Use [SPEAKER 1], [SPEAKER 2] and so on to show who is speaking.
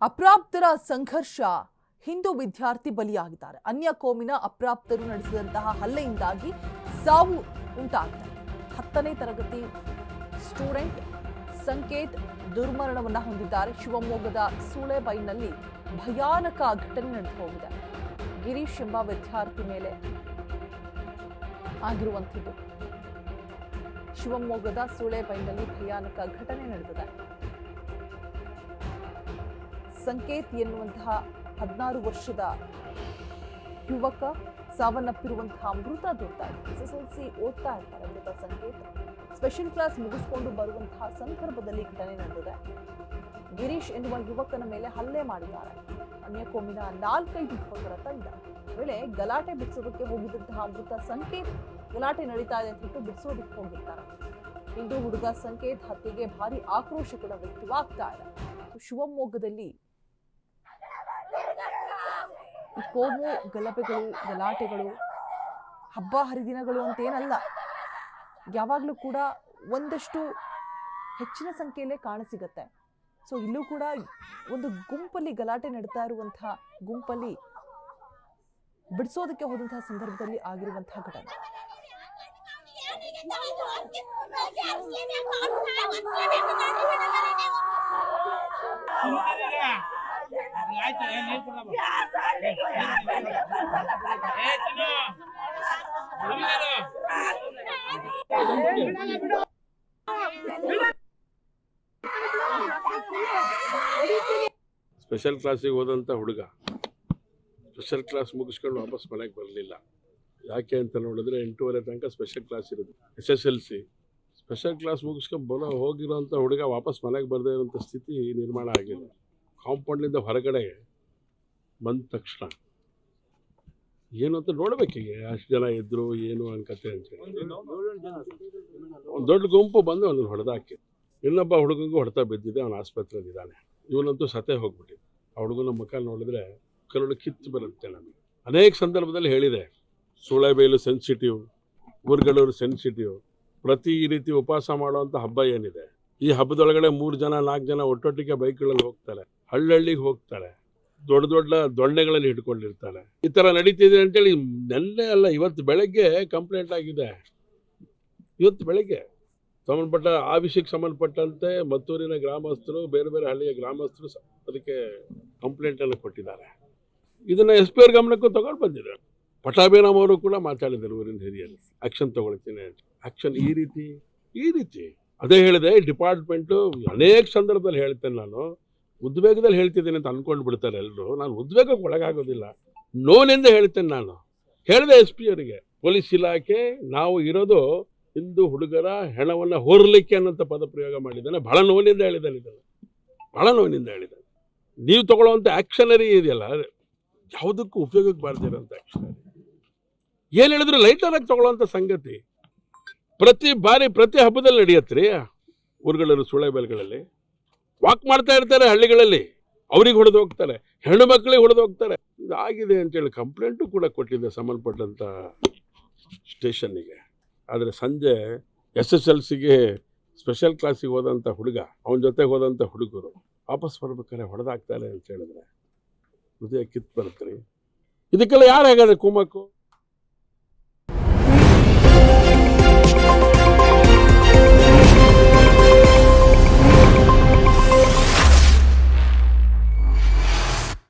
[SPEAKER 1] ಅಪ್ರಾಪ್ತರ ಸಂಘರ್ಷ ಹಿಂದೂ ವಿದ್ಯಾರ್ಥಿ ಬಲಿಯಾಗಿದ್ದಾರೆ. ಅನ್ಯ ಕೋಮಿನ ಅಪ್ರಾಪ್ತರು ನಡೆಸಿದಂತಹ ಹಲ್ಲೆಯಿಂದಾಗಿ ಸಾವು ಉಂಟಾಗಿದೆ. 10ನೇ ತರಗತಿ ಸ್ಟೂಡೆಂಟ್ ಸಂಕೇತ್ ದುರ್ಮರಣವನ್ನ ಹೊಂದಿದ್ದಾರೆ. ಶಿವಮೊಗ್ಗದ ಸೂಳೆಬೈಲ್ನಲ್ಲಿ ಭಯಾನಕ ಘಟನೆ ನಡೆದು ಹೋಗಿದೆ. ಗಿರೀಶ್ ಎಂಬ ವಿದ್ಯಾರ್ಥಿ ಮೇಲೆ ಆಗಿರುವಂಥದ್ದು. ಶಿವಮೊಗ್ಗದ ಸೂಳೆಬೈಲ್ನಲ್ಲಿ ಭಯಾನಕ ಘಟನೆ ನಡೆದಿದೆ. ಸಂಕೇತ್ ಎನ್ನುವಂತಹ 16 ವರ್ಷದ ಯುವಕ ಸಾವನ್ನಪ್ಪಿರುವಂತಹ ಮೃತ ದೊಡ್ಡ SSLC ಓದ್ತಾ ಇರ್ತಾರೆ. ಮೃತ ಸಂಕೇತ್ ಸ್ಪೆಷಲ್ ಕ್ಲಾಸ್ ಮುಗಿಸ್ಕೊಂಡು ಬರುವಂತಹ ಸಂದರ್ಭದಲ್ಲಿ ಘಟನೆ ನಡೆದಿದೆ. ಗಿರೀಶ್ ಎನ್ನುವ ಯುವಕನ ಮೇಲೆ ಹಲ್ಲೆ ಮಾಡಿದ್ದಾರೆ. ಅನ್ಯಕೋಮಿನ 4-5 ಯುವಕರ ತಂಡ ವೇಳೆ ಗಲಾಟೆ ಬಿಡಿಸೋದಕ್ಕೆ ಹೋಗಿದ್ದಂತಹ ಮೃತ ಸಂಕೇತ್ ಗಲಾಟೆ ನಡೀತಾ ಇದೆ ಅಂತ ಬಿಡಿಸೋದಕ್ಕೆ ಹೋಗಿರ್ತಾರೆ. ಹಿಂದೂ ಹುಡುಗ ಸಂಕೇತ್ ಹತ್ಯೆಗೆ ಭಾರಿ ಆಕ್ರೋಶ ಕೂಡ ವ್ಯಕ್ತವಾಗ್ತಾ ಇದೆ. ಶಿವಮೊಗ್ಗದಲ್ಲಿ ಈ ಕೋಮು ಗಲಭೆಗಳು ಗಲಾಟೆಗಳು ಹಬ್ಬ ಹರಿದಿನಗಳು ಅಂತೇನಲ್ಲ, ಯಾವಾಗಲೂ ಕೂಡ ಒಂದಷ್ಟು ಹೆಚ್ಚಿನ ಸಂಖ್ಯೆಯಲ್ಲೇ ಕಾಣಸಿಗತ್ತೆ. ಸೊ ಇಲ್ಲೂ ಕೂಡ ಒಂದು ಗುಂಪಲ್ಲಿ ಗಲಾಟೆ ನಡೀತಾ ಇರುವಂತಹ ಗುಂಪಲ್ಲಿ ಬಿಡಿಸೋದಕ್ಕೆ ಹೋದಂತಹ ಸಂದರ್ಭದಲ್ಲಿ ಆಗಿರುವಂತಹ ಘಟನೆ.
[SPEAKER 2] ಸ್ಪೆಷಲ್ ಕ್ಲಾಸಿಗೆ ಹೋದಂಥ ಹುಡುಗ ಸ್ಪೆಷಲ್ ಕ್ಲಾಸ್ ಮುಗಿಸ್ಕೊಂಡು ವಾಪಸ್ ಮನೆಗೆ ಬರಲಿಲ್ಲ. ಯಾಕೆ ಅಂತ ನೋಡಿದ್ರೆ 8:30 ತನಕ ಸ್ಪೆಷಲ್ ಕ್ಲಾಸ್ ಇರೋದು. SSLC ಸ್ಪೆಷಲ್ ಕ್ಲಾಸ್ ಮುಗಿಸ್ಕೊಂಡು ಹೋಗಿರೋಂಥ ಹುಡುಗ ವಾಪಸ್ ಮನೆಗೆ ಬರದೇ ಇರೋಂಥ ಸ್ಥಿತಿ ನಿರ್ಮಾಣ ಆಗಿದೆ. ಕಾಂಪೌಂಡ್ನಿಂದ ಹೊರಗಡೆ ಬಂದ ತಕ್ಷಣ ಏನು ಅಂತ ನೋಡ್ಬೇಕೀಗ ಅಷ್ಟು ಜನ ಇದ್ರು ಏನು ಅನ್ಕತೆ ಅಂತೇಳಿ ಒಂದು ದೊಡ್ಡ ಗುಂಪು ಬಂದು ಅವನು ಹೊಡೆದಾಕಿ. ಇನ್ನೊಬ್ಬ ಹುಡುಗಂಗೂ ಹೊಡೆತ ಬಿದ್ದಿದೆ, ಅವನ ಆಸ್ಪತ್ರೆಯಲ್ಲಿ ಇದ್ದಾನೆ. ಇವನಂತೂ ಸತೆ ಹೋಗ್ಬಿಟ್ಟಿದೆ. ಆ ಹುಡುಗನ ಮುಖ ನೋಡಿದ್ರೆ ಕರುಳು ಕಿತ್ತು ಬರುತ್ತೆ. ನಮಗೆ ಅನೇಕ ಸಂದರ್ಭದಲ್ಲಿ ಹೇಳಿದೆ, ಸೂಳೆಬೈಲು ಸೆನ್ಸಿಟಿವ್, ಊರುಗಳೂರು ಸೆನ್ಸಿಟಿವ್. ಪ್ರತಿ ಈ ರೀತಿ ಉಪವಾಸ ಮಾಡುವಂಥ ಹಬ್ಬ ಏನಿದೆ, ಈ ಹಬ್ಬದೊಳಗಡೆ 3 ಜನ 4 ಜನ ಒಟ್ಟೊಟ್ಟಿಗೆ ಬೈಕ್ಗಳಲ್ಲಿ ಹೋಗ್ತಾರೆ, ಹಳ್ಳಿಗೆ ಹೋಗ್ತಾರೆ, ದೊಡ್ಡ ದೊಡ್ಡ ದೊಣ್ಣೆಗಳಲ್ಲಿ ಹಿಡ್ಕೊಂಡಿರ್ತಾರೆ. ಈ ಥರ ನಡೀತಿದೆ ಅಂತೇಳಿ ನೆನ್ನೆ ಅಲ್ಲ, ಇವತ್ತು ಬೆಳಗ್ಗೆ ಕಂಪ್ಲೇಂಟ್ ಆಗಿದೆ. ಇವತ್ತು ಬೆಳಗ್ಗೆ ಸಂಬಂಧಪಟ್ಟ ಆ ವಿಷಯಕ್ಕೆ ಸಂಬಂಧಪಟ್ಟಂತೆ ಮತ್ತೂರಿನ ಗ್ರಾಮಸ್ಥರು, ಬೇರೆ ಬೇರೆ ಹಳ್ಳಿಯ ಗ್ರಾಮಸ್ಥರು ಅದಕ್ಕೆ ಕಂಪ್ಲೇಂಟನ್ನು ಕೊಟ್ಟಿದ್ದಾರೆ. ಇದನ್ನು SP ಅವ್ರ ಗಮನಕ್ಕೂ ತಗೊಂಡು ಬಂದಿದ್ದಾರೆ. ಪಟಾಭಿರಾಮ್ ಅವರು ಕೂಡ ಮಾತಾಡಿದರು, ಊರಿನ ಹಿರಿಯರು ಆ್ಯಕ್ಷನ್ ತೊಗೊಳ್ತೀನಿ ಅಂತ. ಆ್ಯಕ್ಷನ್ ಈ ರೀತಿ ಅದೇ ಹೇಳಿದೆ. ಡಿಪಾರ್ಟ್ಮೆಂಟು ಅನೇಕ ಸಂದರ್ಭದಲ್ಲಿ ಹೇಳ್ತೇನೆ, ನಾನು ಉದ್ವೇಗದಲ್ಲಿ ಹೇಳ್ತಿದ್ದೇನೆ ಅಂತ ಅಂದ್ಕೊಂಡು ಬಿಡ್ತಾರೆ ಎಲ್ಲರೂ. ನಾನು ಉದ್ವೇಗಕ್ಕೆ ಒಳಗಾಗೋದಿಲ್ಲ, ನೋವಿನಿಂದ ಹೇಳ್ತೇನೆ. ನಾನು ಹೇಳಿದೆ SP ಅವರಿಗೆ, ಪೊಲೀಸ್ ಇಲಾಖೆ ನಾವು ಇರೋದು ಹಿಂದೂ ಹುಡುಗರ ಹೆಣವನ್ನು ಹೊರಲಿಕ್ಕೆ ಅನ್ನೋಂಥ ಪದ ಪ್ರಯೋಗ ಮಾಡಿದ್ದಾನೆ. ಭಾಳ ನೋವಿನಿಂದ ಹೇಳಿದ್ದಾನೆ, ಇದನ್ನು ಭಾಳ ನೋವಿನಿಂದ ಹೇಳಿದ್ದಾನೆ. ನೀವು ತಗೊಳ್ಳೋವಂಥ ಆ್ಯಕ್ಷನರಿ ಇದೆಯಲ್ಲ, ಯಾವುದಕ್ಕೂ ಉಪಯೋಗಕ್ಕೆ ಬಾರ್ದಿರೋಂಥ ಆ್ಯಕ್ಷನರಿ. ಏನು ಹೇಳಿದ್ರು ಲೈಟರಾಗಿ ತಗೊಳ್ಳೋವಂಥ ಸಂಗತಿ. ಪ್ರತಿ ಹಬ್ಬದಲ್ಲಿ ನಡೆಯತ್ರಿ. ಊರುಗಳಲ್ಲಿ ಸೂಳೆಬೈಲುಗಳಲ್ಲಿ ವಾಕ್ ಮಾಡ್ತಾ ಇರ್ತಾರೆ, ಹಳ್ಳಿಗಳಲ್ಲಿ ಅವ್ರಿಗೆ ಹೊಡೆದು ಹೋಗ್ತಾರೆ, ಹೆಣ್ಣು ಮಕ್ಕಳಿಗೆ ಹೊಡೆದು ಹೋಗ್ತಾರೆ. ಇದಾಗಿದೆ ಅಂತೇಳಿ ಕಂಪ್ಲೇಂಟು ಕೂಡ ಕೊಟ್ಟಿದ್ದೆ ಸಂಬಂಧಪಟ್ಟಂಥ ಸ್ಟೇಷನ್ನಿಗೆ. ಆದರೆ ಸಂಜೆ SSLCಗೆ ಸ್ಪೆಷಲ್ ಕ್ಲಾಸಿಗೆ ಹೋದಂಥ ಹುಡುಗ, ಅವನ ಜೊತೆಗೆ ಹೋದಂಥ ಹುಡುಗರು ವಾಪಸ್ ಬರ್ಬೇಕಾದ್ರೆ ಹೊಡೆದಾಕ್ತಾರೆ ಅಂತ ಹೇಳಿದ್ರೆ ಹೃದಯ ಕಿತ್ತು ಬರುತ್ತೆ. ಇದಕ್ಕೆಲ್ಲ ಯಾರು ಹೇಗಾದ್ರೆ ಕುಮ್ಮಕ್ಕು?